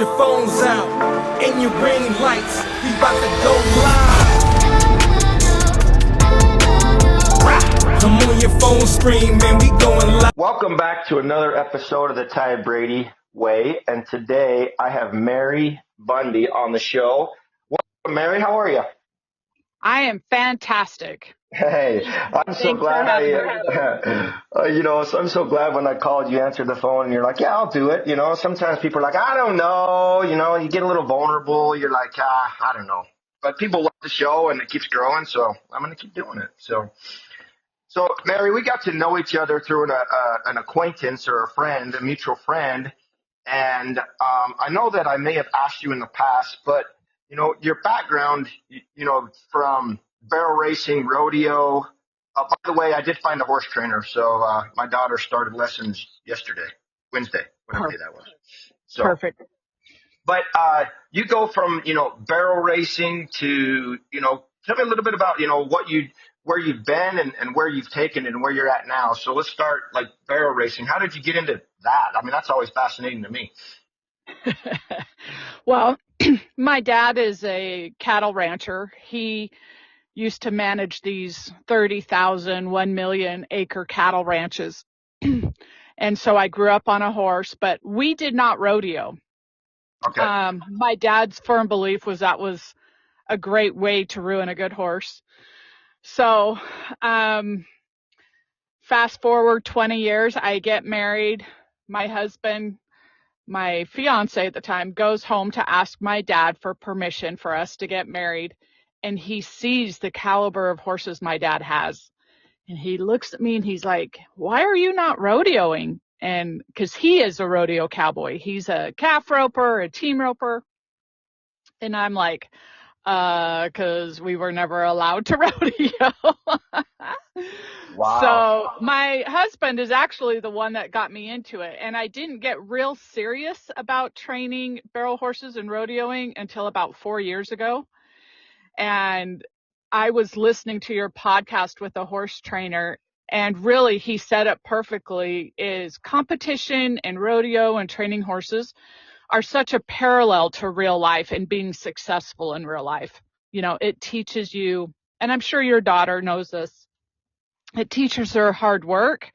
your phones out and your ring lights. We about to go live. Come on your phone screen, man, we going live. Welcome back to another episode of the Ty Brady Way. And today I have Mary Bundy on the show. Welcome, Mary. How are you? I am fantastic. Hey, I'm so glad I'm so glad when I called you answered the phone and you're like, yeah, I'll do it. You know, sometimes people are like, I don't know, you get a little vulnerable. You're like, I don't know. But people love the show and it keeps growing. So I'm going to keep doing it. So Mary, we got to know each other through an acquaintance or a mutual friend. And I know that I may have asked you in the past, but, your background, from barrel racing, rodeo. By the way, I did find a horse trainer. So my daughter started lessons Wednesday, whatever day that was. So, perfect. But you go from, barrel racing to, tell me a little bit about, where you've been and where you've taken it and where you're at now. So let's start like barrel racing. How did you get into that? I mean, that's always fascinating to me. Well, my dad is a cattle rancher. He used to manage these 30,000, 1 million acre cattle ranches. And so I grew up on a horse, but we did not rodeo. Okay. My dad's firm belief was that was a great way to ruin a good horse. So, fast forward 20 years, I get married. My husband, my fiance at the time, goes home to ask my dad for permission for us to get married. And he sees the caliber of horses my dad has. And he looks at me and he's like, why are you not rodeoing? And because he is a rodeo cowboy, he's a calf roper, a team roper. And I'm like, because we were never allowed to rodeo. Wow. So my husband is actually the one that got me into it. And I didn't get real serious about training barrel horses and rodeoing until about 4 years ago. And I was listening to your podcast with a horse trainer, and really he said it perfectly, is competition and rodeo and training horses are such a parallel to real life and being successful in real life. It teaches you, and I'm sure your daughter knows this, it teaches her hard work.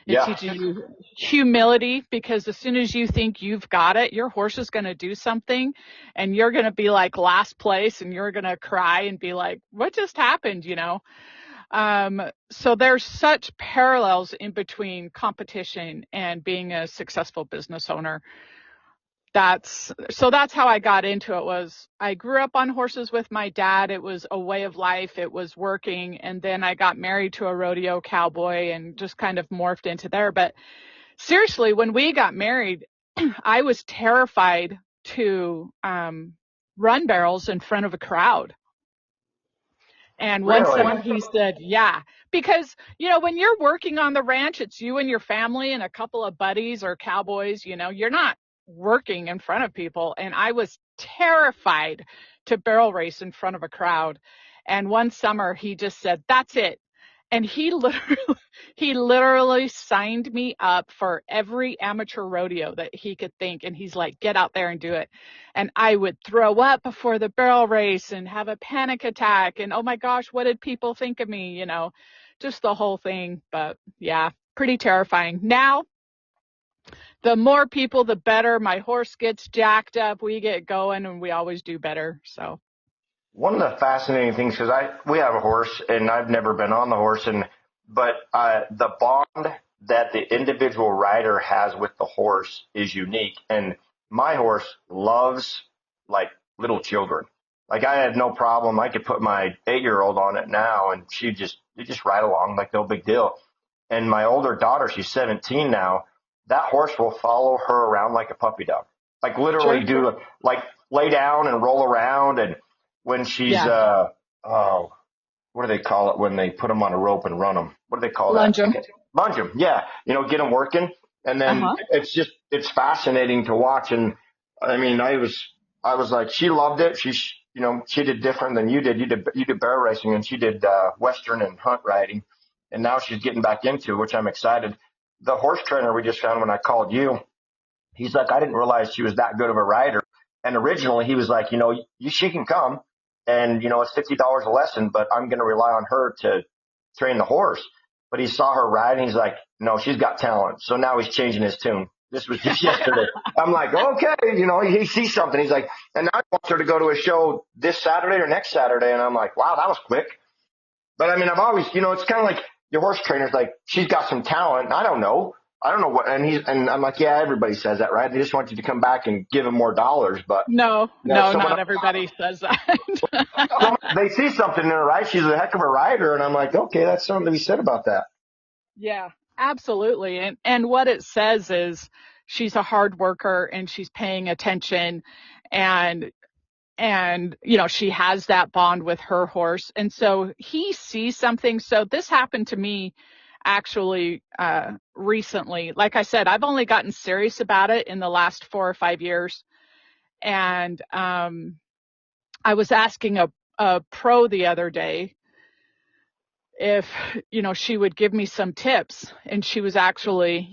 It teaches you humility, because as soon as you think you've got it, your horse is going to do something and you're going to be like last place and you're going to cry and be like, what just happened? So there's such parallels in between competition and being a successful business owner. That's how I got into it. I grew up on horses with my dad. It was a way of life. It was working. And then I got married to a rodeo cowboy and just kind of morphed into there. But seriously, when we got married, I was terrified to run barrels in front of a crowd. And one summer he said, yeah, because, when you're working on the ranch, it's you and your family and a couple of buddies or cowboys, you're not working in front of people. And I was terrified to barrel race in front of a crowd. And one summer he just said, that's it. And he literally signed me up for every amateur rodeo that he could think. And he's like, get out there and do it. And I would throw up before the barrel race and have a panic attack. And oh my gosh, what did people think of me? Just the whole thing. But yeah, pretty terrifying. Now, the more people, the better. My horse gets jacked up. We get going and we always do better. So. One of the fascinating things, because we have a horse and I've never been on the horse, but the bond that the individual rider has with the horse is unique. And my horse loves like little children. Like I had no problem. I could put my 8-year-old on it now and they just ride along like no big deal. And my older daughter, she's 17 now. That horse will follow her around like a puppy dog, like literally lay down and roll around. And when she's, what do they call it when they put them on a rope and run them? What do they call that? Lunge them. Yeah. Get them working. And then it's fascinating to watch. And I mean, I was like, she loved it. She did different than you did. You did barrel racing and she did, Western and hunt riding. And now she's getting back into it, which I'm excited. The horse trainer we just found when I called you, he's like, I didn't realize she was that good of a rider. And originally he was like, she can come and, it's $50 a lesson, but I'm going to rely on her to train the horse. But he saw her ride and he's like, no, she's got talent. So now he's changing his tune. This was just yesterday. I'm like, okay, he sees something. He's like, and now he wants her to go to a show this Saturday or next Saturday. And I'm like, wow, that was quick. But I mean, I've always, it's kind of like your horse trainer's like, she's got some talent. I don't know what, and I'm like, yeah, everybody says that, right? They just want you to come back and give them more dollars. But no, not everybody says that. They see something in her, right? She's a heck of a rider. And I'm like, okay, that's something to be said about that. Yeah, absolutely. And what it says is she's a hard worker and she's paying attention and she has that bond with her horse. And so he sees something. So this happened to me actually recently. Like I said, I've only gotten serious about it in the last 4 or 5 years. And I was asking a pro the other day if, she would give me some tips, and she was actually,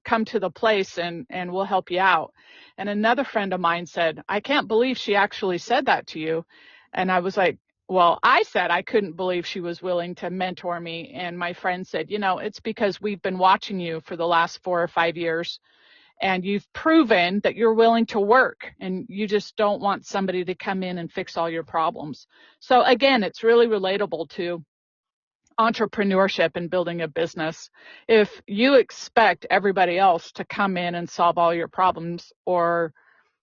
come to the place and we'll help you out. And another friend of mine said, I can't believe she actually said that to you. And I was like, well, I said I couldn't believe she was willing to mentor me. And my friend said, it's because we've been watching you for the last 4 or 5 years, and you've proven that you're willing to work, and you just don't want somebody to come in and fix all your problems. So again, it's really relatable to entrepreneurship and building a business. If you expect everybody else to come in and solve all your problems, or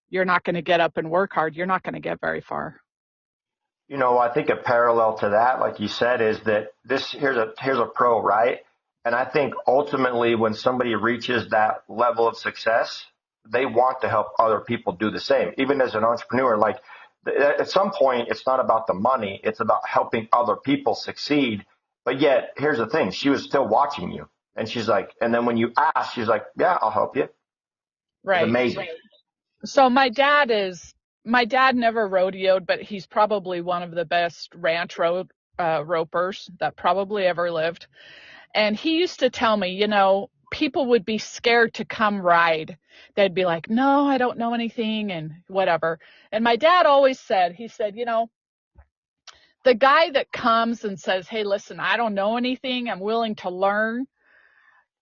you're not going to get up and work hard, you're not going to get very far. I think a parallel to that, like you said, is that here's a pro, right? And I think ultimately when somebody reaches that level of success, they want to help other people do the same. Even as an entrepreneur, like at some point, it's not about the money. It's about helping other people succeed. But yet, here's the thing. She was still watching you. And she's like, and then when you ask, she's like, yeah, I'll help you. Right. It's amazing. Right. So my dad never rodeoed, but he's probably one of the best ranch ropers that probably ever lived. And he used to tell me, people would be scared to come ride. They'd be like, no, I don't know anything and whatever. And my dad always said, the guy that comes and says, hey, listen, I don't know anything, I'm willing to learn,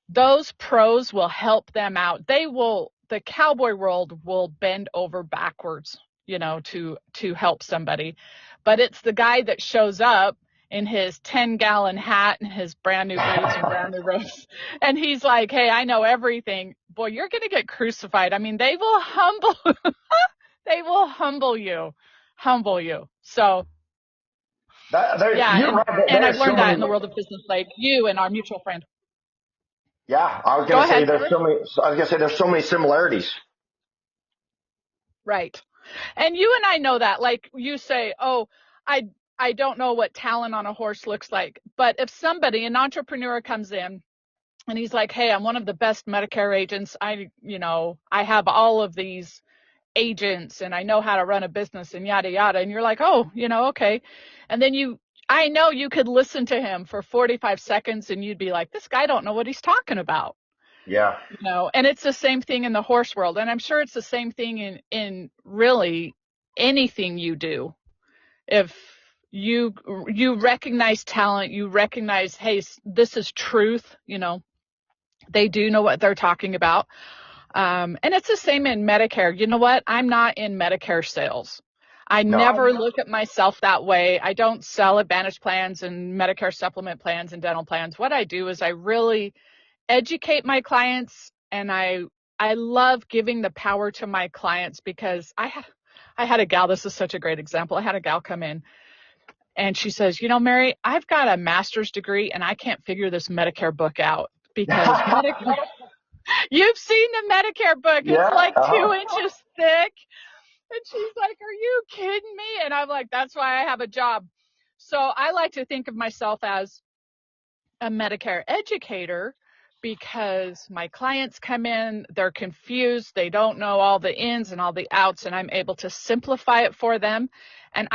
those pros will help them out. The cowboy world will bend over backwards, to help somebody. But it's the guy that shows up in his 10-gallon hat and his brand new boots and brand new robes, and he's like, hey, I know everything. Boy, you're going to get crucified. I mean, they will humble you. So you're right. And I've learned that in the world of business, like you and our mutual friend. Yeah, I was going to say there's so many similarities. Right. And you and I know that. Like you say, oh, I don't know what talent on a horse looks like. But if an entrepreneur comes in and he's like, hey, I'm one of the best Medicare agents. I have all of these agents and I know how to run a business and yada, yada. And you're like, oh, okay. And then I know you could listen to him for 45 seconds and you'd be like, this guy don't know what he's talking about. Yeah. And it's the same thing in the horse world. And I'm sure it's the same thing in really anything you do. If you recognize talent, you recognize, hey, this is truth, they do know what they're talking about. And it's the same in Medicare. You know what? I'm not in Medicare sales. I never look at myself that way. I don't sell Advantage plans and Medicare supplement plans and dental plans. What I do is I really educate my clients, and I love giving the power to my clients, because I had a gal, this is such a great example. I had a gal come in and she says, Mary, I've got a master's degree and I can't figure this Medicare book out, because you've seen the Medicare book. It's like 2 inches thick. And she's like, are you kidding me? And I'm like, that's why I have a job. So I like to think of myself as a Medicare educator, because my clients come in, they're confused, they don't know all the ins and all the outs, and I'm able to simplify it for them. And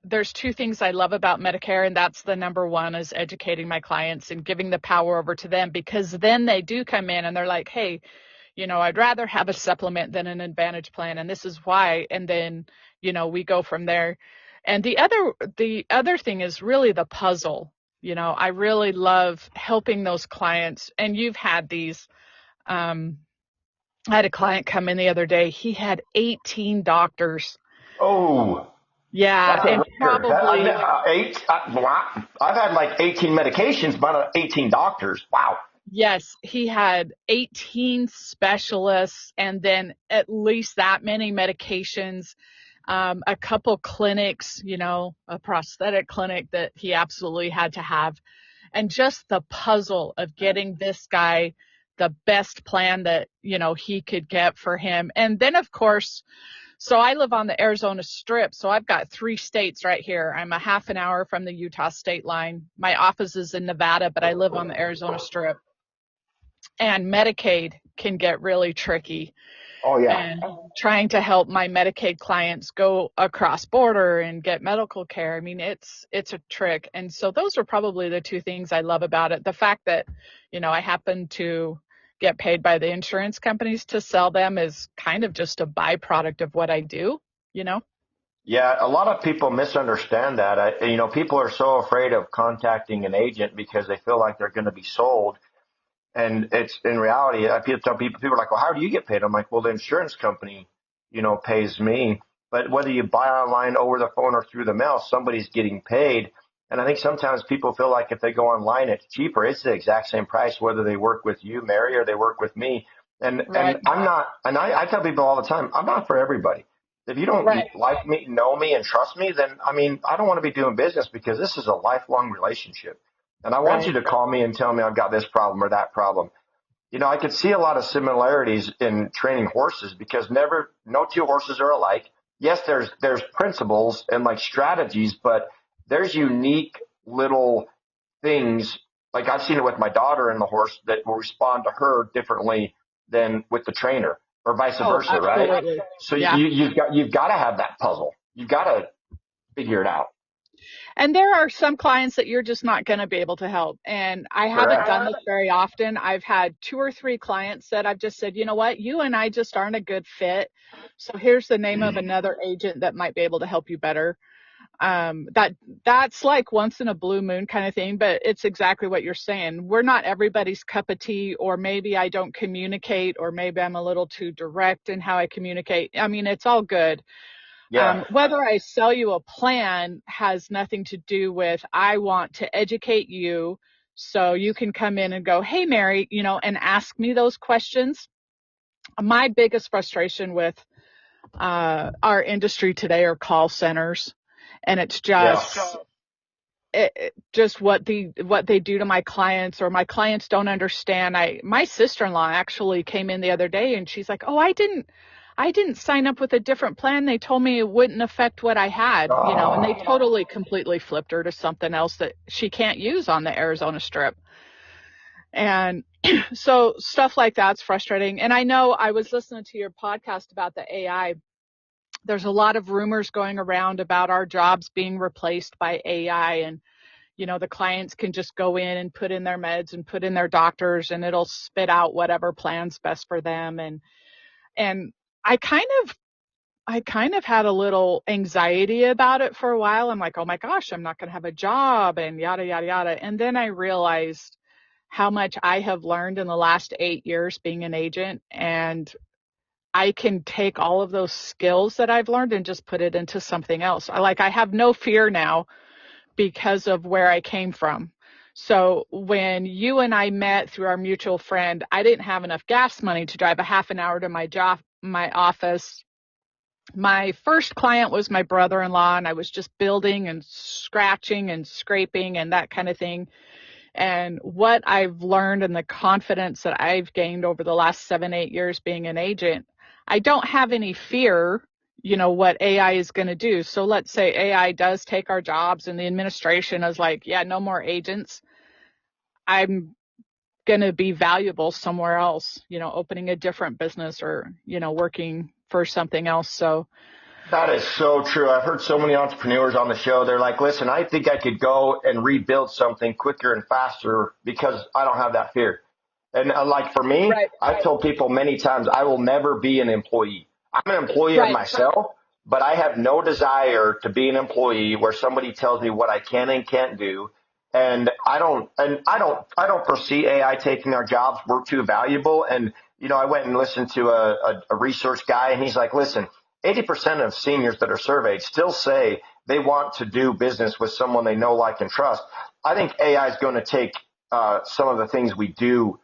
there's 2 things I love about Medicare, and that's the number one is educating my clients and giving the power over to them, because then they do come in and they're like, hey, I'd rather have a supplement than an Advantage plan, and this is why. And then, we go from there. And the other thing is really the puzzle. I really love helping those clients. And you've had these. I had a client come in the other day. He had 18 doctors. Oh, Yeah, that's a and record. probably, I've had like 18 medications, but 18 doctors. Wow. yes, he had 18 specialists and then at least that many medications, a couple clinics, a prosthetic clinic that he absolutely had to have. And just the puzzle of getting this guy the best plan that, he could get for him. And then, of course, so I live on the Arizona Strip, so I've got 3 states right here. I'm a half an hour from the Utah state line. My office is in Nevada, but I live on the Arizona Strip. And Medicaid can get really tricky. Oh, yeah. And trying to help my Medicaid clients go across border and get medical care. I mean, it's a trick. And so those are probably the 2 things I love about it. The fact that, I happen to get paid by the insurance companies to sell them is kind of just a byproduct of what I do. Yeah, a lot of people misunderstand that. People are so afraid of contacting an agent because they feel like they're going to be sold. And it's in reality, people are like, well, how do you get paid? I'm like, well, the insurance company, pays me. But whether you buy online, over the phone, or through the mail, somebody's getting paid. And I think sometimes people feel like if they go online, it's cheaper. It's the exact same price, whether they work with you, Mary, or they work with me. And I'm not, and I tell people all the time, I'm not for everybody. If you don't like me, know me, and trust me, then, I don't want to be doing business because this is a lifelong relationship. And I want you to call me and tell me I've got this problem or that problem. I could see a lot of similarities in training horses because no 2 horses are alike. Yes, there's principles and like strategies, but there's unique little things. Like I've seen it with my daughter and the horse that will respond to her differently than with the trainer, or vice versa, absolutely. right? So Yeah. you've got to have that puzzle. You've got to figure it out. And there are some clients that you're just not going to be able to help. And I haven't done this very often. I've had 2 or 3 clients that I've just said, you know what, you and I just aren't a good fit. So here's the name of another agent that might be able to help you better. That's like once in a blue moon kind of thing, but it's exactly what you're saying. We're not everybody's cup of tea, or maybe I don't communicate, or maybe I'm a little too direct in how I communicate. I mean, it's all good. Yeah. Whether I sell you a plan has nothing to do with, I want to educate you so you can come in and go, hey, Mary, and ask me those questions. My biggest frustration with our industry today are call centers. And it's just what they do to my clients, or my clients don't understand. My sister-in-law actually came in the other day and she's like, oh, I didn't sign up with a different plan. They told me it wouldn't affect what I had, and they totally completely flipped her to something else that she can't use on the Arizona Strip. And so stuff like that's frustrating. And I know I was listening to your podcast about the AI. There's a lot of rumors going around about our jobs being replaced by AI, and the clients can just go in and put in their meds and put in their doctors and it'll spit out whatever plan's best for them. And I kind of had a little anxiety about it for a while. I'm like, oh my gosh, I'm not going to have a job and yada, yada, yada. And then I realized how much I have learned in the last 8 years being an agent, and I can take all of those skills that I've learned and just put it into something else. I have no fear now because of where I came from. So when you and I met through our mutual friend, I didn't have enough gas money to drive a half an hour to my office. My first client was my brother-in-law, and I was just building and scratching and scraping and that kind of thing. And what I've learned and the confidence that I've gained over the last 7-8 years being an agent, I don't have any fear, what AI is going to do. So let's say AI does take our jobs and the administration is like, yeah, no more agents. I'm going to be valuable somewhere else, opening a different business or, working for something else. So that is so true. I've heard so many entrepreneurs on the show. They're like, listen, I think I could go and rebuild something quicker and faster because I don't have that fear. And like for me, Right. I've told people many times, I will never be an employee. I'm an employee of Right. myself, but I have no desire to be an employee where somebody tells me what I can and can't do. And I don't foresee AI taking our jobs. We're too valuable. And, I went and listened to a research guy, and he's like, listen, 80% of seniors that are surveyed still say they want to do business with someone they know, like, and trust. I think AI is going to take some of the things we do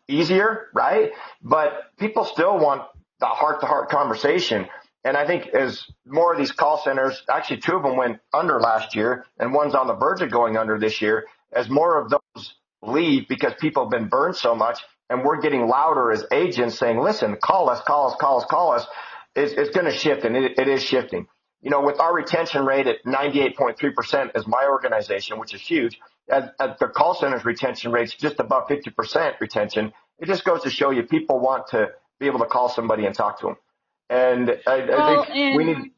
easier, right? But people still want the heart-to-heart conversation. And I think as more of these call centers, actually 2 of them went under last year, and one's on the verge of going under this year, as more of those leave because people have been burned so much, and we're getting louder as agents saying, listen, call us, it's going to shift, and it is shifting. With our retention rate at 98.3% as my organization, which is huge, at the call center's retention rate's just above 50% retention, it just goes to show you people want to be able to call somebody and talk to them. And I think we need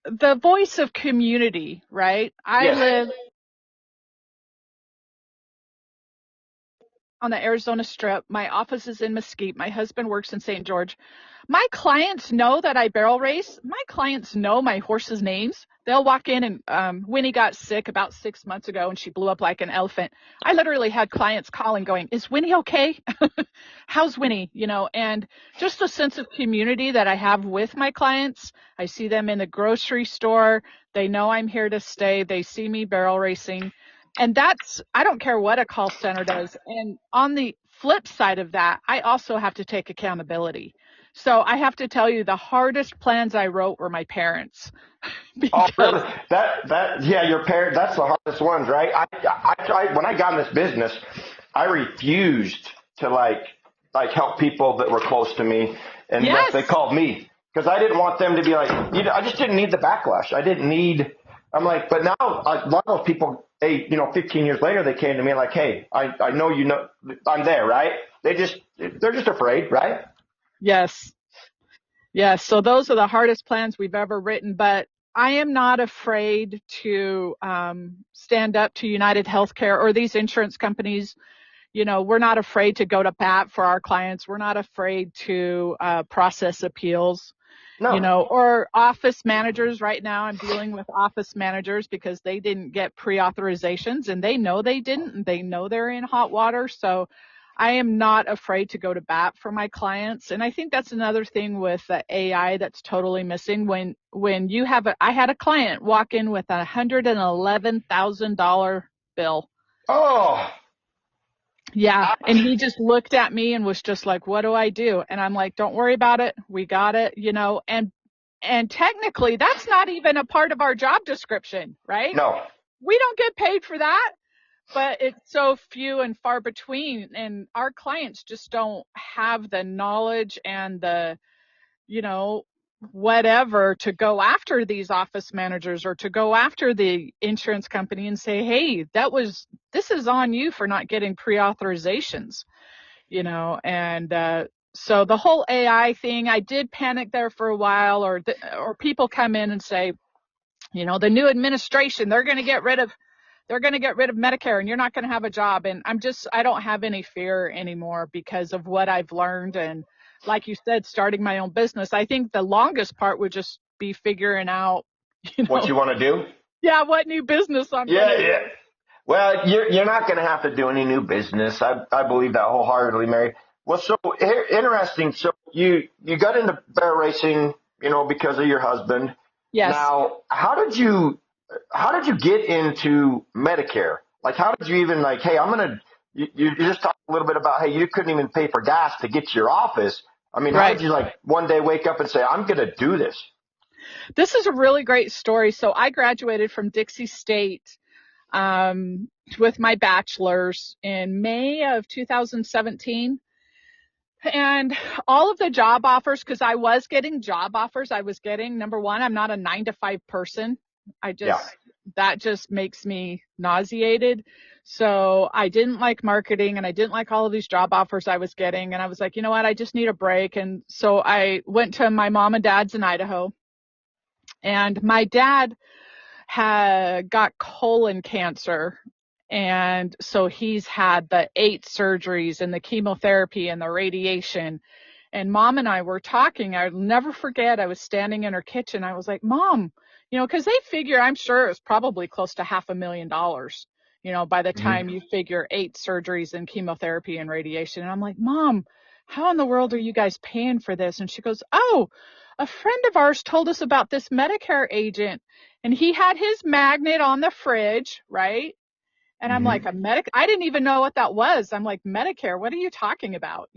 the voice of community, right? I live on the Arizona Strip. My office is in Mesquite. My husband works in St. George. My clients know that I barrel race. My clients know my horses' names. They'll walk in, and Winnie got sick about 6 months ago, and she blew up like an elephant. I literally had clients calling going, is Winnie okay? How's Winnie? And just the sense of community that I have with my clients. I see them in the grocery store. They know I'm here to stay. They see me barrel racing. And I don't care what a call center does. And on the flip side of that, I also have to take accountability. So I have to tell you, the hardest plans I wrote were my parents. Oh, really? Your parents, that's the hardest ones, right? When I got in this business, I refused to help people that were close to me unless they called me, because I didn't want them to be like, I just didn't need the backlash. I'm like, but now a lot of those people, 15 years later, they came to me like, hey, I know, I'm there, right? They're just afraid, right? Yes. Yes. So those are the hardest plans we've ever written, but I am not afraid to stand up to United Healthcare or these insurance companies. We're not afraid to go to bat for our clients. We're not afraid to process appeals. No. Or office managers. Right now I'm dealing with office managers because they didn't get pre-authorizations, and they know they didn't, and they know they're in hot water. So I am not afraid to go to bat for my clients. And I think that's another thing with the AI that's totally missing. When I had a client walk in with a $111,000 bill. Oh. Yeah. And he just looked at me and was just like, what do I do? And I'm like, don't worry about it. We got it, and technically that's not even a part of our job description, right? No. We don't get paid for that, but it's so few and far between. And our clients just don't have the knowledge and the, whatever to go after these office managers or to go after the insurance company and say, hey, this is on you for not getting pre-authorizations, and so the whole AI thing, I did panic there for a while, or people come in and say, the new administration, they're going to get rid of Medicare and you're not going to have a job. And I don't have any fear anymore because of what I've learned. And like you said, starting my own business, I think the longest part would just be figuring out, what you want to do. Yeah. What new business I'm going to do. Yeah. Well, you're not going to have to do any new business. I believe that wholeheartedly, Mary. Well, so interesting. So you got into barrel racing, because of your husband. Yes. Now, how did you get into Medicare? Like, how did you even hey, you just talked a little bit about, hey, you couldn't even pay for gas to get to your office. I mean, How did you one day wake up and say, I'm going to do this? This is a really great story. So I graduated from Dixie State with my bachelor's in May of 2017. And all of the job offers, because I was getting job offers, number one, I'm not a 9-to-5 person. That just makes me nauseated. So I didn't like marketing, and I didn't like all of these job offers I was getting. And I was like, you know what? I just need a break. And so I went to my mom and dad's in Idaho, and my dad had got colon cancer. And so he's had the 8 surgeries and the chemotherapy and the radiation. And Mom and I were talking. I'll never forget. I was standing in her kitchen. I was like, Mom, because they figure, I'm sure it was probably close to $500,000, by the time you figure 8 surgeries and chemotherapy and radiation. And I'm like, Mom, how in the world are you guys paying for this? And she goes, oh, a friend of ours told us about this Medicare agent, and he had his magnet on the fridge, right? And I'm like, I didn't even know what that was. I'm like, Medicare, what are you talking about?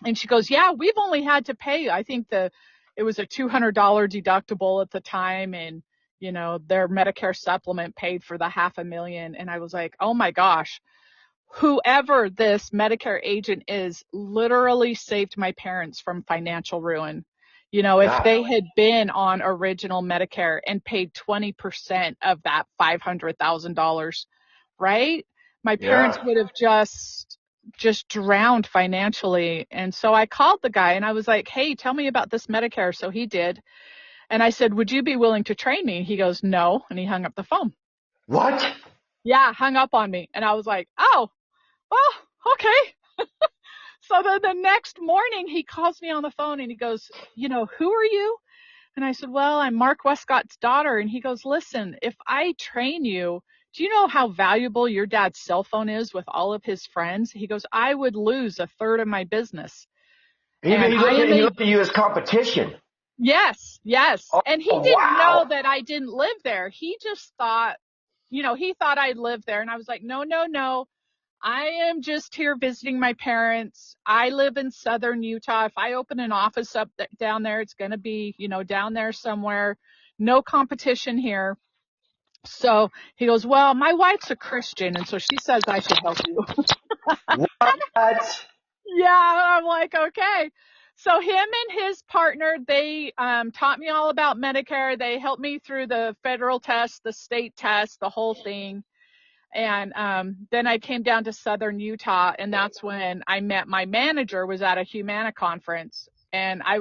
And she goes, yeah, we've only had to pay, I think it was a $200 deductible at the time. And, their Medicare supplement paid for the $500,000. And I was like, oh my gosh, whoever this Medicare agent is literally saved my parents from financial ruin. If they had been on original Medicare and paid 20% of that $500,000, right? My parents would have just drowned financially. And so I called the guy and I was like, hey, tell me about this Medicare. So he did. And I said, would you be willing to train me? He goes, no. And he hung up the phone. What? Yeah, hung up on me. And I was like, oh, well, okay. So then the next morning he calls me on the phone and he goes, who are you? And I said, well, I'm Mark Westcott's daughter. And he goes, listen, if I train you, do you know how valuable your dad's cell phone is with all of his friends? He goes, I would lose a third of my business. He looked at you as competition. Yes. Oh, And he didn't know that I didn't live there. He just thought, he thought I lived there. And I was like, no. I am just here visiting my parents. I live in southern Utah. If I open an office up down there, it's going to be, down there somewhere. No competition here. So he goes, well, my wife's a Christian, and so she says I should help you. What? Yeah, I'm like, okay. So him and his partner, they taught me all about Medicare. They helped me through the federal test, the state test, the whole thing. And then I came down to southern Utah, and that's when I met my manager, was at a Humana conference. And I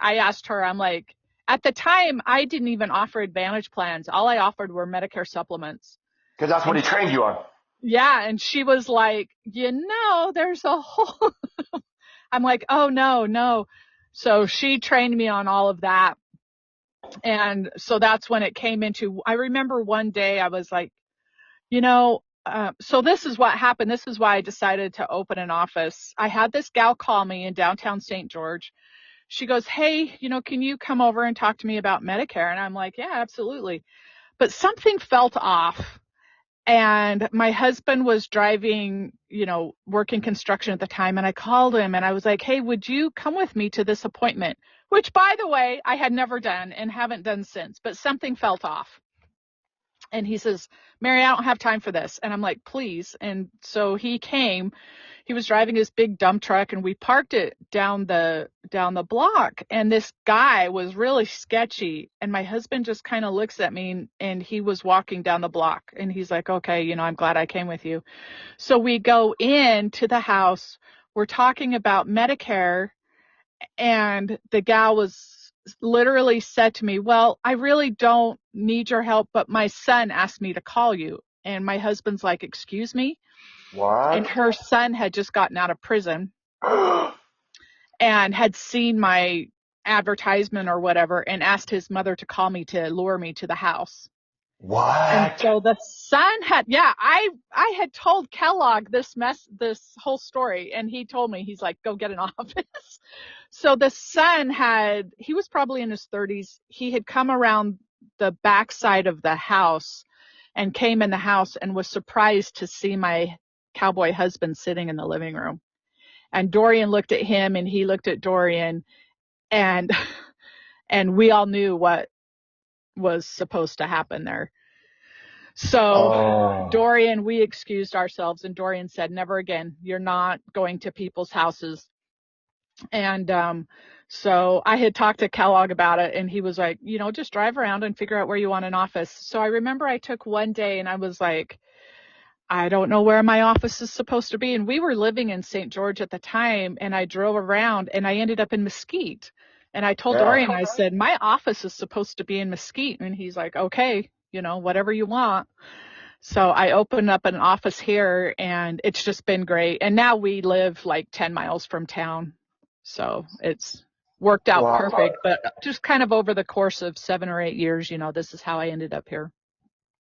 asked her, I'm like, at the time, I didn't even offer Advantage plans. All I offered were Medicare supplements. Because that's what he trained you on. Yeah. And she was like, there's a whole, I'm like, oh, no. So she trained me on all of that. And so that's when it came into, I remember one day I was like, so this is what happened. This is why I decided to open an office. I had this gal call me in downtown St. George. She goes, hey, can you come over and talk to me about Medicare? And I'm like, yeah, absolutely. But something felt off. And my husband was driving, working construction at the time. And I called him and I was like, hey, would you come with me to this appointment? Which, by the way, I had never done and haven't done since, but something felt off. And he says, Mary, I don't have time for this. And I'm like, please. And so he came. He was driving his big dump truck, and we parked it down the block. And this guy was really sketchy. And my husband just kind of looks at me, and he was walking down the block. And he's like, okay, I'm glad I came with you. So we go into the house. We're talking about Medicare. And the gal was literally said to me, well, I really don't need your help, but my son asked me to call you. And my husband's like, excuse me? What? And her son had just gotten out of prison and had seen my advertisement or whatever and asked his mother to call me to lure me to the house. What? And so the son had, I had told Kellogg this whole story, and he told me, he's like, go get an office. So the son he was probably in his 30s. He had come around the backside of the house and came in the house and was surprised to see my cowboy husband sitting in the living room. And Dorian looked at him and he looked at Dorian, and we all knew what was supposed to happen there. So Dorian, we excused ourselves, and Dorian said, never again. You're not going to people's houses. And so I had talked to Kellogg about it, and he was like, just drive around and figure out where you want an office. So I remember I took one day and I was like, I don't know where my office is supposed to be. And we were living in St. George at the time, and I drove around and I ended up in Mesquite. And I told Dorian, I said, my office is supposed to be in Mesquite. And he's like, okay, whatever you want. So I opened up an office here, and it's just been great. And now we live like 10 miles from town. So it's worked out Well, perfect. But just kind of over the course of 7 or 8 years, this is how I ended up here.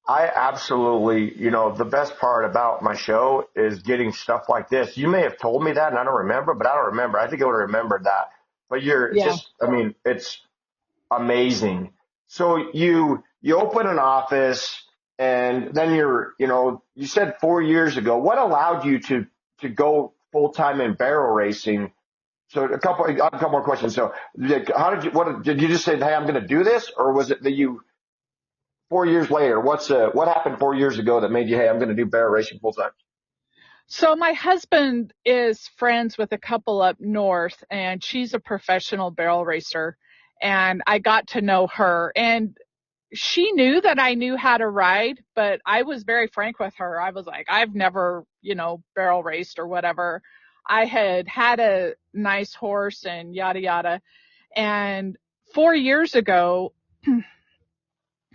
I absolutely, the best part about my show is getting stuff like this. You may have told me that and I don't remember, but I don't remember. I think I would have remembered that. But you're Yeah. just, I mean, it's amazing. So you open an office and then you said 4 years ago, what allowed you to go full time in barrel racing? So a couple more questions. So how did you just say, hey, I'm going to do this? Or was it that 4 years later, what happened 4 years ago that made you, hey, I'm going to do barrel racing full time? So my husband is friends with a couple up north, and she's a professional barrel racer. And I got to know her, and she knew that I knew how to ride, but I was very frank with her. I was like, I've never, barrel raced or whatever. I had a nice horse and yada, yada. And 4 years ago,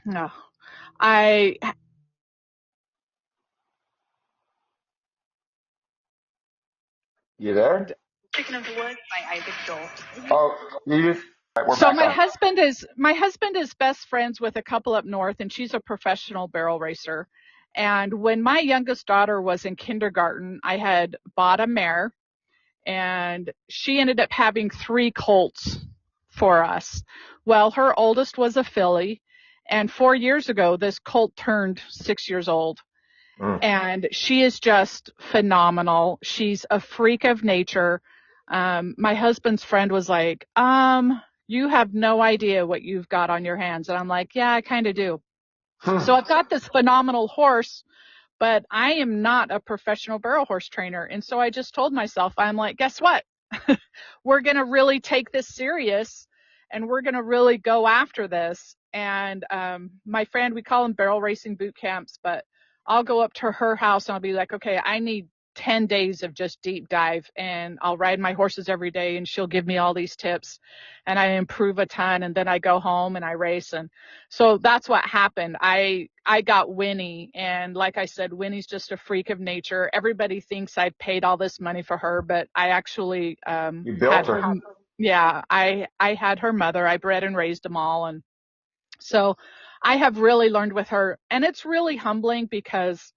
no, I, You there? Chicken of the Woods by Isaac Joel. Oh, you just, all right, we're So back on. my husband is best friends with a couple up north, and she's a professional barrel racer. And when my youngest daughter was in kindergarten, I had bought a mare, and she ended up having 3 colts for us. Well, her oldest was a filly, and 4 years ago, this colt turned 6 years old. And she is just phenomenal. She's a freak of nature. My husband's friend was like, you have no idea what you've got on your hands. And I'm like, yeah, I kind of do. So I've got this phenomenal horse, but I am not a professional barrel horse trainer. And so I just told myself, I'm like, guess what? We're going to really take this serious, and we're going to really go after this. And my friend, we call them barrel racing boot camps, but I'll go up to her house and I'll be like, okay, I need 10 days of just deep dive, and I'll ride my horses every day, and she'll give me all these tips, and I improve a ton, and then I go home and I race. And so that's what happened. I got Winnie, and like I said, Winnie's just a freak of nature. Everybody thinks I paid all this money for her, but I actually You built had her. her. Yeah, I had her mother. I bred and raised them all, and so I have really learned with her, and it's really humbling because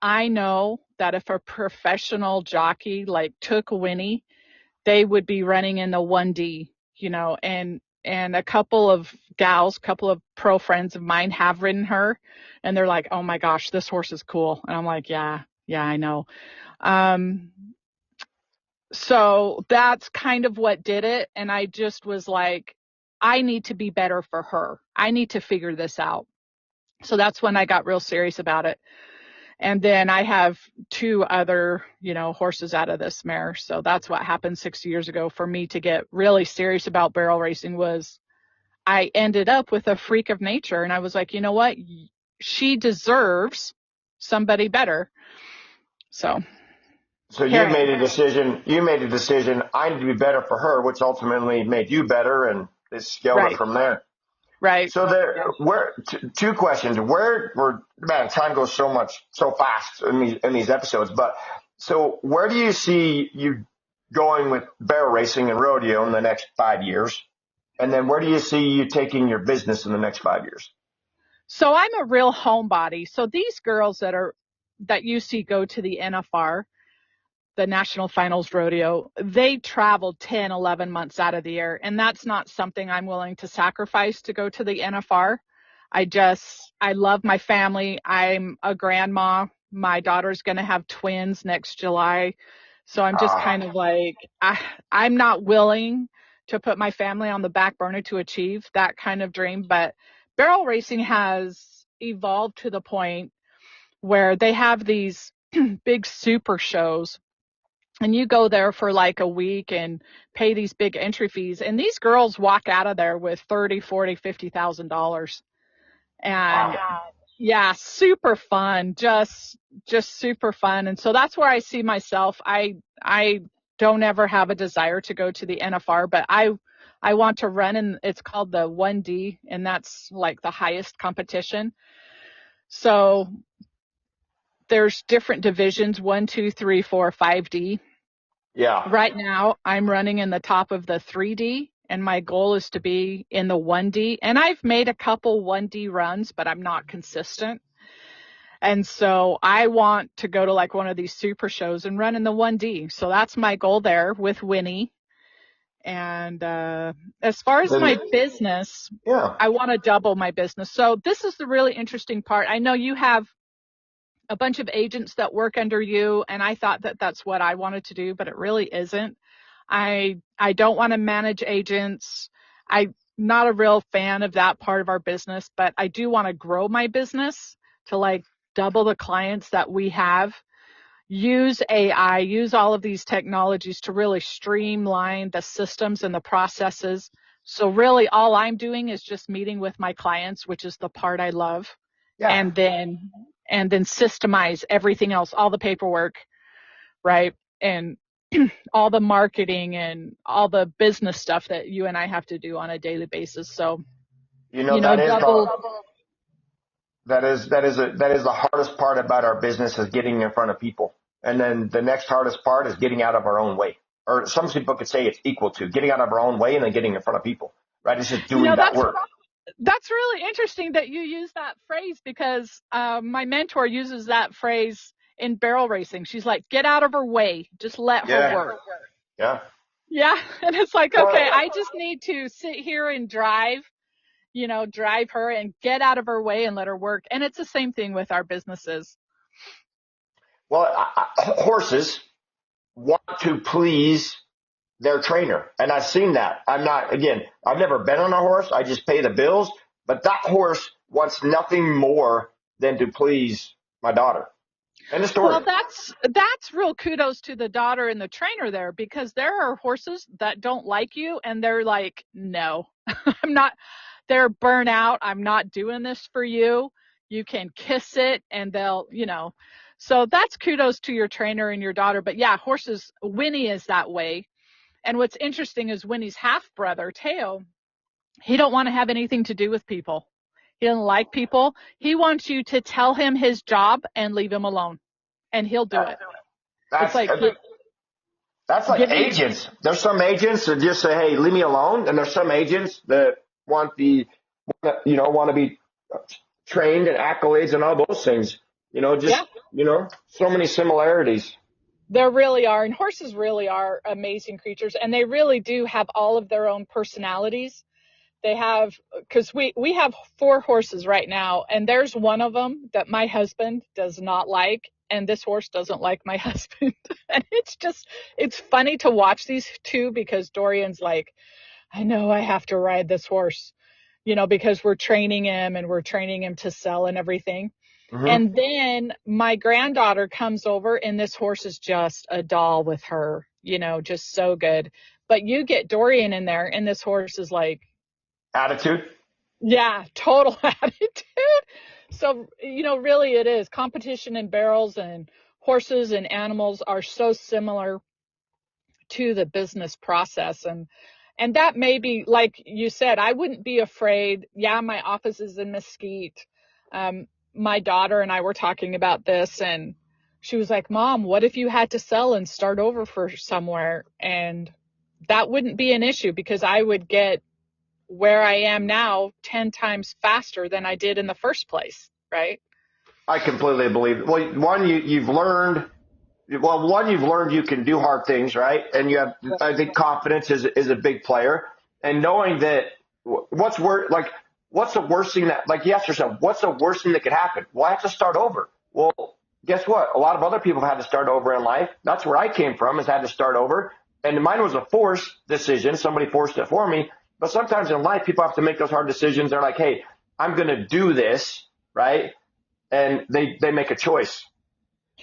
I know that if a professional jockey like took Winnie, they would be running in the 1D, and a couple of couple of pro friends of mine have ridden her, and they're like, oh my gosh, this horse is cool. And I'm like, yeah, I know. So that's kind of what did it. And I just was like, I need to be better for her. I need to figure this out. So that's when I got real serious about it. And then I have 2 other, horses out of this mare. So that's what happened 6 years ago for me to get really serious about barrel racing. Was I ended up with a freak of nature, and I was like, you know what? She deserves somebody better. So You made a decision. You made a decision. I need to be better for her, which ultimately made you better, and they scaled it from there. Right. So two questions. Man, time goes so fast in these episodes. But so where do you see you going with barrel racing and rodeo in the next 5 years? And then where do you see you taking your business in the next 5 years? So I'm a real homebody. So these girls that you see go to the NFR, the National Finals Rodeo, they travel 10, 11 months out of the year. And that's not something I'm willing to sacrifice to go to the NFR. I love my family. I'm a grandma. My daughter's going to have twins next July. So I'm just kind of like, I'm not willing to put my family on the back burner to achieve that kind of dream. But barrel racing has evolved to the point where they have these big super shows, and you go there for like a week and pay these big entry fees, and these girls walk out of there with $30,000, $40,000, $50,000. And yeah, super fun, just super fun. And so that's where I see myself. I don't ever have a desire to go to the NFR, but I want to run, and it's called the 1D, and that's like the highest competition. So there's different divisions, 1, 2, 3, 4, 5D. Yeah. Right now, I'm running in the top of the 3D, and my goal is to be in the 1D. And I've made a couple 1D runs, but I'm not consistent. And so I want to go to like one of these super shows and run in the 1D. So that's my goal there with Winnie. And as far as my business, Yeah. I want to double my business. So this is the really interesting part. I know you have a bunch of agents that work under you, and I thought that that's what I wanted to do, but it really isn't. I don't want to manage agents. I'm not a real fan of that part of our business, but I do want to grow my business to like double the clients that we have. Use AI, use all of these technologies to really streamline the systems and the processes. So really all I'm doing is just meeting with my clients, which is the part I love. Yeah. And then systemize everything else, all the paperwork, right? And all the marketing and all the business stuff that you and I have to do on a daily basis. So, that is the hardest part about our business is getting in front of people. And then the next hardest part is getting out of our own way. Or some people could say it's equal to getting out of our own way and then getting in front of people, right? It's just doing that work. That's really interesting that you use that phrase because my mentor uses that phrase in barrel racing. She's like, get out of her way. Just let her work. Yeah. Yeah. And it's like, okay, I just need to sit here and drive her and get out of her way and let her work. And it's the same thing with our businesses. Well, horses want to please their trainer. And I've seen that. I've never been on a horse. I just pay the bills. But that horse wants nothing more than to please my daughter. End of story. Well, that's real kudos to the daughter and the trainer there, because there are horses that don't like you and they're like, no, they're burnt out. I'm not doing this for you. You can kiss it and they'll, so that's kudos to your trainer and your daughter. But yeah, horses, Winnie is that way. And what's interesting is Winnie's half brother, Teo, he don't want to have anything to do with people. He doesn't like people. He wants you to tell him his job and leave him alone, and he'll do it. That's like agents. There's some agents that just say, hey, leave me alone. And there's some agents that want to be trained and accolades and all those things. So many similarities. There really are. And horses really are amazing creatures. And they really do have all of their own personalities. They have, because we have 4 horses right now, and there's one of them that my husband does not like, and this horse doesn't like my husband. And it's funny to watch these two, because Dorian's like, I know I have to ride this horse, because we're training him and we're training him to sell and everything. Mm-hmm. And then my granddaughter comes over, and this horse is just a doll with her, just so good. But you get Dorian in there, and this horse is like, attitude. Yeah, total attitude. So, really it is. Competition in barrels and horses and animals are so similar to the business process. And that may be, like you said, I wouldn't be afraid. Yeah, my office is in Mesquite. My daughter and I were talking about this, and she was like, Mom, what if you had to sell and start over for somewhere? And that wouldn't be an issue, because I would get where I am now 10 times faster than I did in the first place, right? I completely believe it. Well, you've learned you can do hard things, right? And you have, I think confidence is a big player. And knowing that what's the worst thing that, like, you ask yourself, what's the worst thing that could happen? Well, I have to start over. Well, guess what? A lot of other people have had to start over in life. That's where I came from, is had to start over. And mine was a forced decision. Somebody forced it for me. But sometimes in life, people have to make those hard decisions. They're like, hey, I'm going to do this, right? And they make a choice.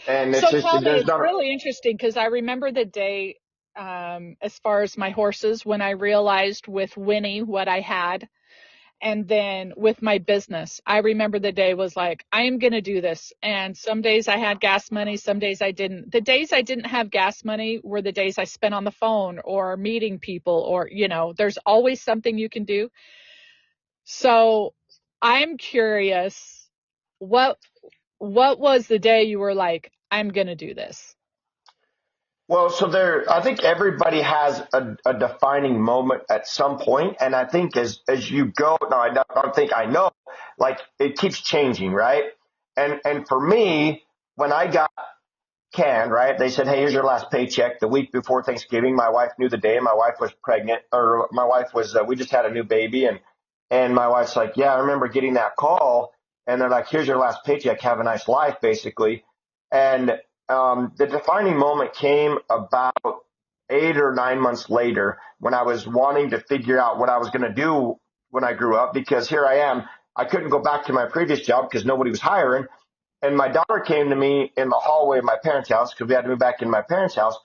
And it's really interesting, because I remember the day, as far as my horses, when I realized with Winnie what I had, and then with my business, I remember the day was like, I am going to do this. And some days I had gas money, some days I didn't. The days I didn't have gas money were the days I spent on the phone or meeting people, or, there's always something you can do. So I'm curious, what what was the day you were like, I'm going to do this? Well, so I think everybody has a defining moment at some point, and I think as you go, no, I don't think I know, like it keeps changing, right? And for me, when I got canned, right, they said, hey, here's your last paycheck the week before Thanksgiving. My wife knew the day. My wife was pregnant, or my wife was, we just had a new baby, and my wife's like, yeah, I remember getting that call, and they're like, here's your last paycheck. Have a nice life, basically. And the defining moment came about 8 or 9 months later when I was wanting to figure out what I was going to do when I grew up, because here I am. I couldn't go back to my previous job because nobody was hiring. And my daughter came to me in the hallway of my parents' house because we had to move back in my parents' house.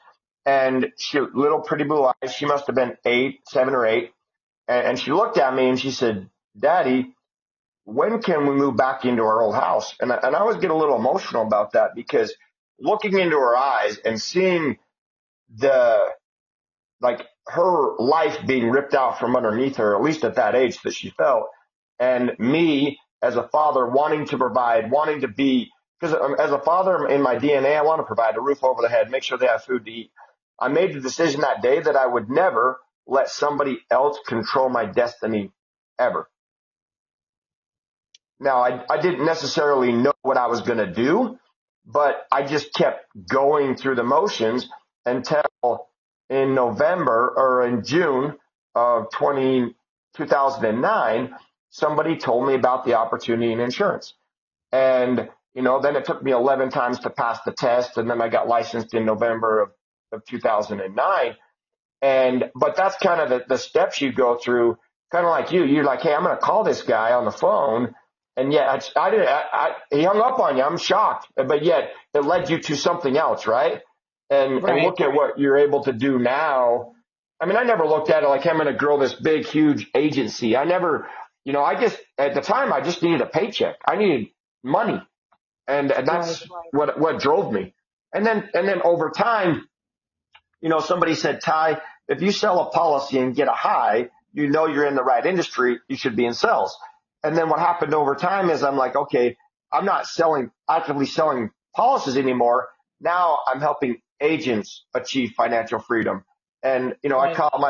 And she, little pretty blue eyes, she must have been 7 or 8. And she looked at me and she said, Daddy, when can we move back into our old house? And I always get a little emotional about that, because looking into her eyes and seeing like her life being ripped out from underneath her, at least at that age that she felt, and me as a father wanting to provide, wanting to be, because as a father in my DNA, I want to provide a roof over the head, make sure they have food to eat. I made the decision that day that I would never let somebody else control my destiny ever. Now, I didn't necessarily know what I was going to do, but I just kept going through the motions until in November or in June of 2009, somebody told me about the opportunity in insurance. And, then it took me 11 times to pass the test. And then I got licensed in November of 2009. But that's kind of the steps you go through, kind of like you're like, hey, I'm going to call this guy on the phone. And yet he hung up on you. I'm shocked, but yet it led you to something else. Right. And look at what you're able to do now. I mean, I never looked at it like I'm going to grow this big, huge agency. I never, at the time I just needed a paycheck. I needed money. And that's what drove me. And then over time, somebody said, Ty, if you sell a policy and get a high, you're in the right industry. You should be in sales. And then what happened over time is I'm like, okay, I'm not actively selling policies anymore. Now I'm helping agents achieve financial freedom. And, I call it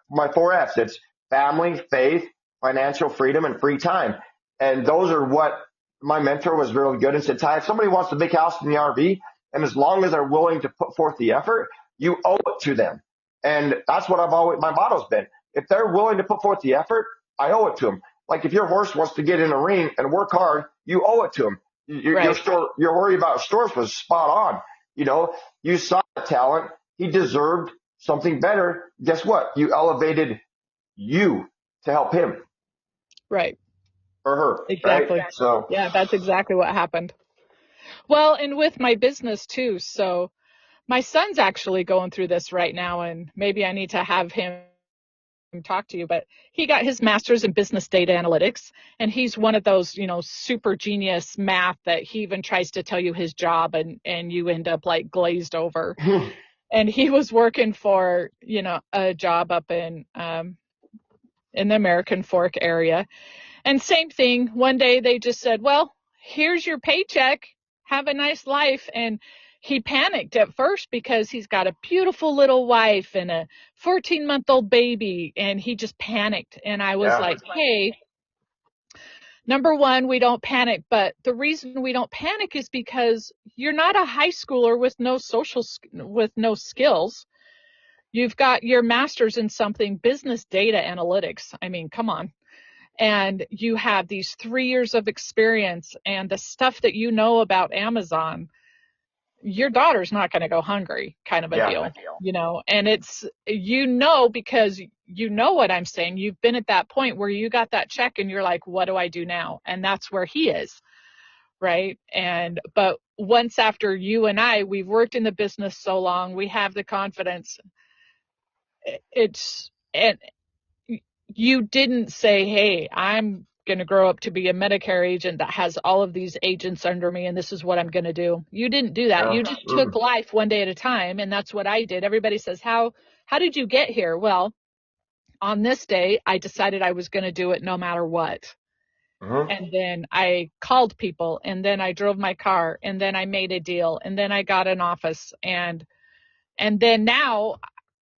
my four F's. It's family, faith, financial freedom, and free time. And those are what my mentor was really good and said, Ty, if somebody wants a big house in the RV, and as long as they're willing to put forth the effort, you owe it to them. And that's what my motto's been. If they're willing to put forth the effort, I owe it to them. Like if your horse wants to get in a ring and work hard, you owe it to him. Your worry about stores was spot on. You saw the talent. He deserved something better. Guess what? You elevated you to help him. Right. Or her. Exactly. Right? So yeah, that's exactly what happened. Well, and with my business too. So my son's actually going through this right now, and maybe I need to have him talk to you, but he got his master's in business data analytics, and he's one of those, super genius math that he even tries to tell you his job and you end up like glazed over. And he was working for, a job up in the American Fork area. And same thing, one day they just said, well, here's your paycheck. Have a nice life. And he panicked at first because he's got a beautiful little wife and a 14-month-old baby. And he just panicked. And I was like, hey, number one, we don't panic. But the reason we don't panic is because you're not a high schooler with no skills. You've got your master's in something, business data analytics. I mean, come on. And you have these 3 years of experience and the stuff that you know about Amazon, your daughter's not going to go hungry, kind of a deal, and it's, because you know what I'm saying. You've been at that point where you got that check and you're like, what do I do now? And that's where he is. Right. But once after you and we've worked in the business so long, we have the confidence. And you didn't say, hey, I'm going to grow up to be a Medicare agent that has all of these agents under me and this is what I'm going to do. You didn't do that. You just took life one day at a time. And that's what I did. Everybody says, how did you get here? Well, on this day, I decided I was going to do it no matter what. And then I called people, and then I drove my car, and then I made a deal, and then I got an office. And then now,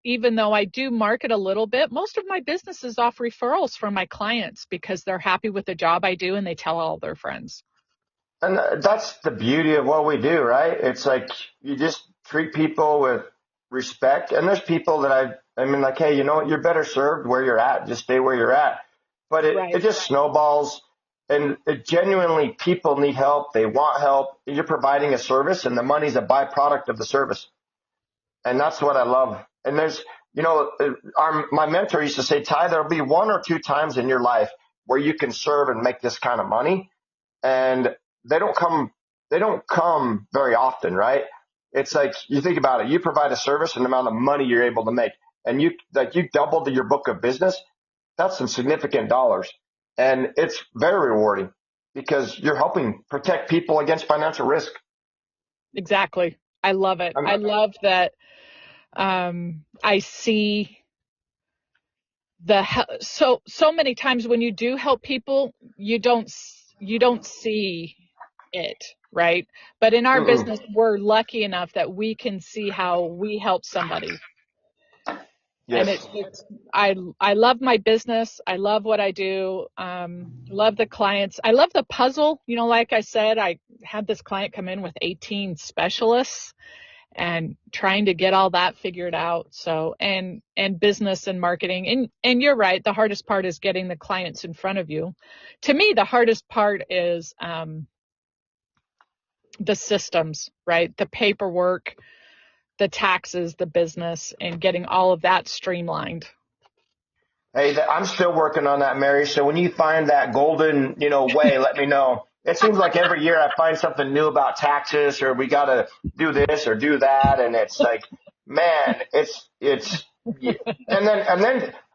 even though I do market a little bit, most of my business is off referrals from my clients because they're happy with the job I do and they tell all their friends. And that's the beauty of what we do, right? It's like you just treat people with respect. And there's people that I mean, like, hey, you know what? You're better served where you're at. Just stay where you're at. But it Right. just snowballs. And it genuinely, people need help. They want help. You're providing a service, and the money's a byproduct of the service. And that's what I love. And there's, my mentor used to say, Ty, there'll be one or two times in your life where you can serve and make this kind of money. And they don't come very often, right? It's like, you think about it, you provide a service and the amount of money you're able to make, and you doubled your book of business. That's some significant dollars. And it's very rewarding because you're helping protect people against financial risk. Exactly. I love it. I love that. I see so many times when you do help people, you don't see it, right? But in our business, we're lucky enough that we can see how we help somebody. And Yes. I love my business. I love what I do. Love the clients. I love the puzzle. Like I said, I had this client come in with 18 specialists and trying to get all that figured out. So, and business and marketing. And you're right. The hardest part is getting the clients in front of you. To me, the hardest part is, the systems, right? The paperwork, the taxes, the business, and getting all of that streamlined. Hey, I'm still working on that, Mary. So when you find that golden, way, let me know. It seems like every year I find something new about taxes, or we got to do this or do that. And it's like, man, and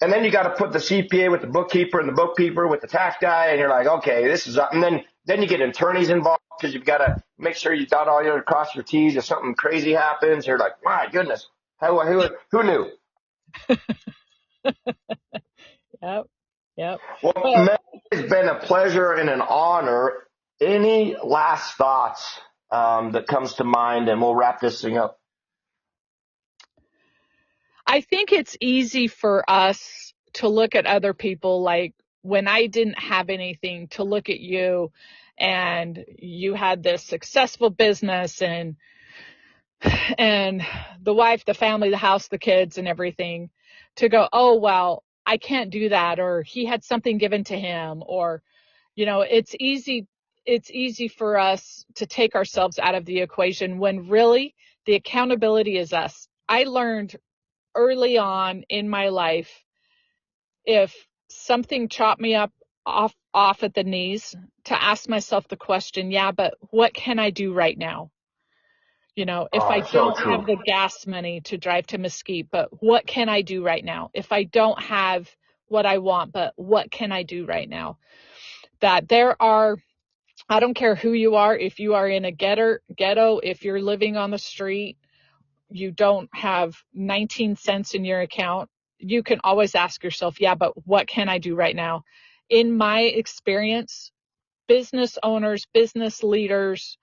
then you got to put the CPA with the bookkeeper and the bookkeeper with the tax guy. And you're like, okay, and then you get attorneys involved because you've got to make sure you dot all your, cross your T's if something crazy happens. You're like, my goodness, who knew? Yep. Well, Mary, it's been a pleasure and an honor. Any last thoughts that comes to mind, and we'll wrap this thing up? I think it's easy for us to look at other people, like when I didn't have anything, to look at you and you had this successful business and the wife, the family, the house, the kids and everything, to go, oh, well, I can't do that, or he had something given to him, or, it's easy for us to take ourselves out of the equation when really the accountability is us. I learned early on in my life, if something chopped me up off at the knees, to ask myself the question, yeah, but what can I do right now? If I So don't true. have the gas money to drive to Mesquite, but what can I do right now? If I don't have what I want, but what can I do right now? That I don't care who you are, if you are in a ghetto, if you're living on the street, you don't have 19 cents in your account, you can always ask yourself, yeah, but what can I do right now? In my experience, business owners, business leaders,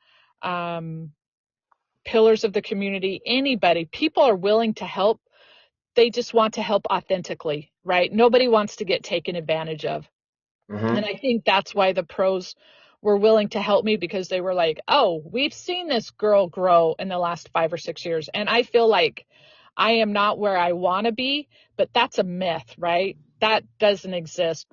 pillars of the community, anybody, people are willing to help. They just want to help authentically, right? Nobody wants to get taken advantage of. And I think that's why the pros were willing to help me, because they were like, oh, we've seen this girl grow in the last 5 or 6 years. And I feel like I am not where I want to be, but that's a myth, right? That doesn't exist.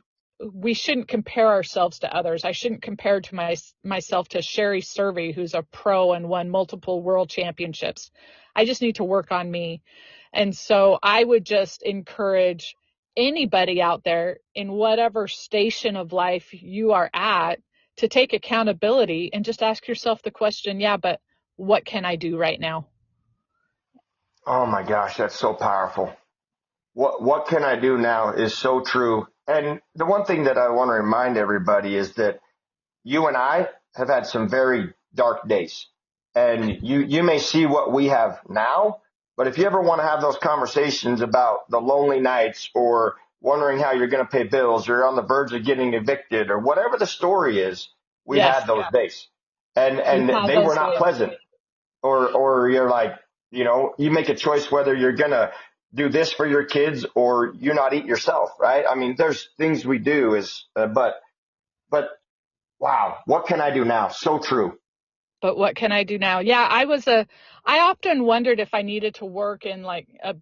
We shouldn't compare ourselves to others. I shouldn't compare to myself to Sherry Survey, who's a pro and won multiple world championships. I just need to work on me. And so I would just encourage anybody out there in whatever station of life you are at to take accountability and just ask yourself the question, yeah, but what can I do right now? Oh my gosh, that's so powerful. What can I do now is so true. And the one thing that I want to remind everybody is that you and I have had some very dark days. And you may see what we have now, but if you ever want to have those conversations about the lonely nights or wondering how you're going to pay bills, or on the verge of getting evicted, or whatever the story is. We've Yes. had those days, We've and had they those were not days. pleasant. Or you're like, you make a choice whether you're going to do this for your kids or you not eat yourself, right? I mean, there's things we do but wow, what can I do now? So true. But what can I do now? Yeah, I often wondered if I needed to work in like a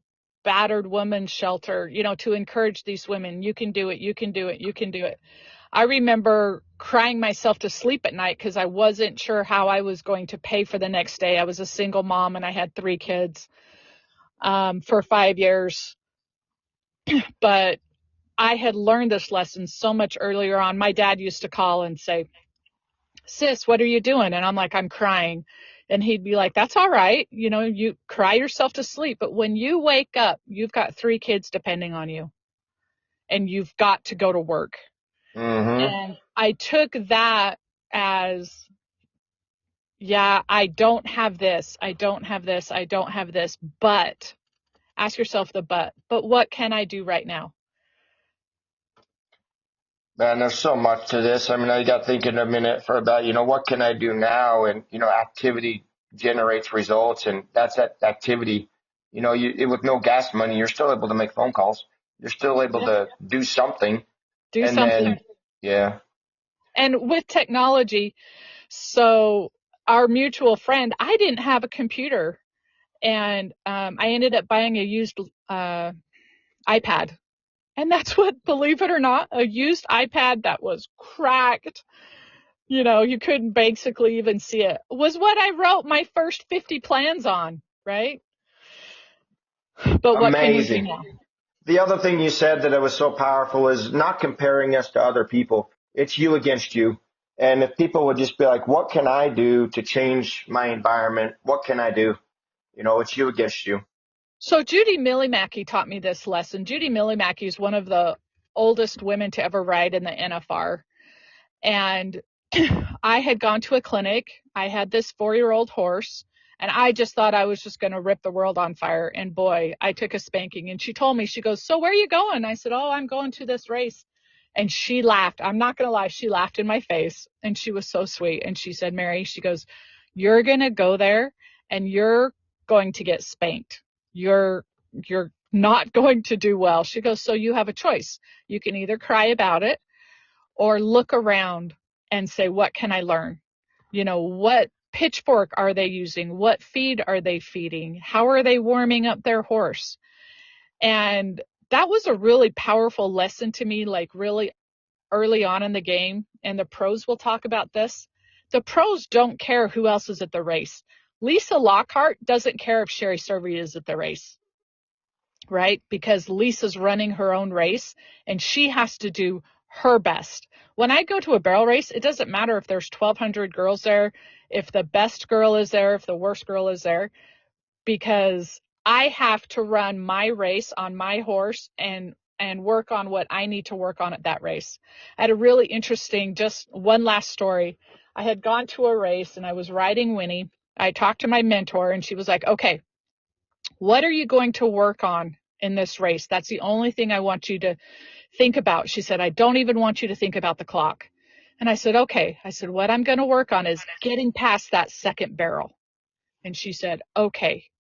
battered women's shelter, to encourage these women. You can do it. You can do it. You can do it. I remember crying myself to sleep at night because I wasn't sure how I was going to pay for the next day. I was a single mom and I had 3 kids for 5 years. But I had learned this lesson so much earlier on. My dad used to call and say, "Sis, what are you doing?" And I'm like, "I'm crying." And he'd be like, "That's all right. You cry yourself to sleep. But when you wake up, you've got 3 kids depending on you and you've got to go to work." Mm-hmm. And I took that as, yeah, I don't have this. I don't have this. I don't have this. But ask yourself the but what can I do right now? Man, there's so much to this. I mean, I got thinking a minute about, what can I do now? And, activity generates results, and that's that activity. With no gas money, you're still able to make phone calls. You're still able Yeah. to do something. Do And something. then, yeah. And with technology, so our mutual friend, I didn't have a computer, and I ended up buying a used iPad. And that's what, believe it or not, a used iPad that was cracked, you couldn't basically even see it, was what I wrote my first 50 plans on, right? But what can we do Amazing. now? The other thing you said that was so powerful is not comparing us to other people. It's you against you. And if people would just be like, what can I do to change my environment? What can I do? It's you against you. So Judy Millimacky taught me this lesson. Judy Millimacky is one of the oldest women to ever ride in the NFR. And I had gone to a clinic. I had this 4-year-old horse, and I just thought I was just going to rip the world on fire. And boy, I took a spanking. And she told me, she goes, "So where are you going?" I said, "Oh, I'm going to this race." And she laughed. I'm not going to lie. She laughed in my face, and she was so sweet. And she said, "Mary," she goes, "you're going to go there and you're going to get spanked. You're not going to do well." She goes, "So you have a choice. You can either cry about it or look around and say, what can I learn? What pitchfork are they using? What feed are they feeding? How are they warming up their horse?" And that was a really powerful lesson to me, like really early on in the game. And the pros will talk about this. The pros don't care who else is at the race. Lisa Lockhart doesn't care if Sherry Cervi is at the race, right? Because Lisa's running her own race and she has to do her best. When I go to a barrel race, it doesn't matter if there's 1,200 girls there, if the best girl is there, if the worst girl is there, because I have to run my race on my horse and work on what I need to work on at that race. I had a really interesting, just one last story. I had gone to a race and I was riding Winnie. I talked to my mentor and she was like, "Okay, what are you going to work on in this race? That's the only thing I want you to think about." She said, "I don't even want you to think about the clock." And I said, "Okay." I said, "What I'm going to work on is getting past that second barrel." And she said, "Okay."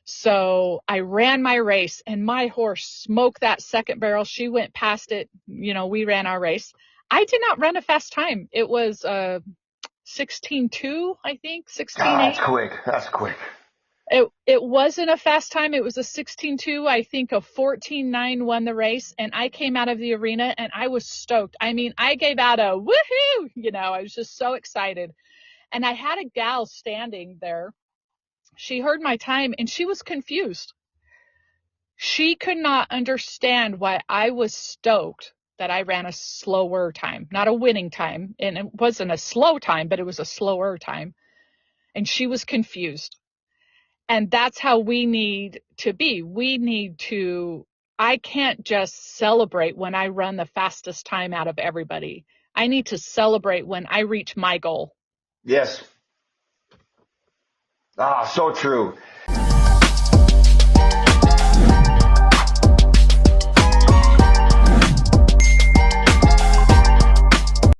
So I ran my race and my horse smoked that second barrel. She went past it. We ran our race. I did not run a fast time. It was 16:2, I think, God, 16:8. that's quick. That's quick. It wasn't a fast time. It was a 16:2. I think a 14:9 won the race. And I came out of the arena and I was stoked. I mean, I gave out a woohoo. I was just so excited. And I had a gal standing there. She heard my time and she was confused. She could not understand why I was stoked that I ran a slower time, not a winning time. And it wasn't a slow time, but it was a slower time. And she was confused. And that's how we need to be. I can't just celebrate when I run the fastest time out of everybody. I need to celebrate when I reach my goal. Yes. Ah, so true.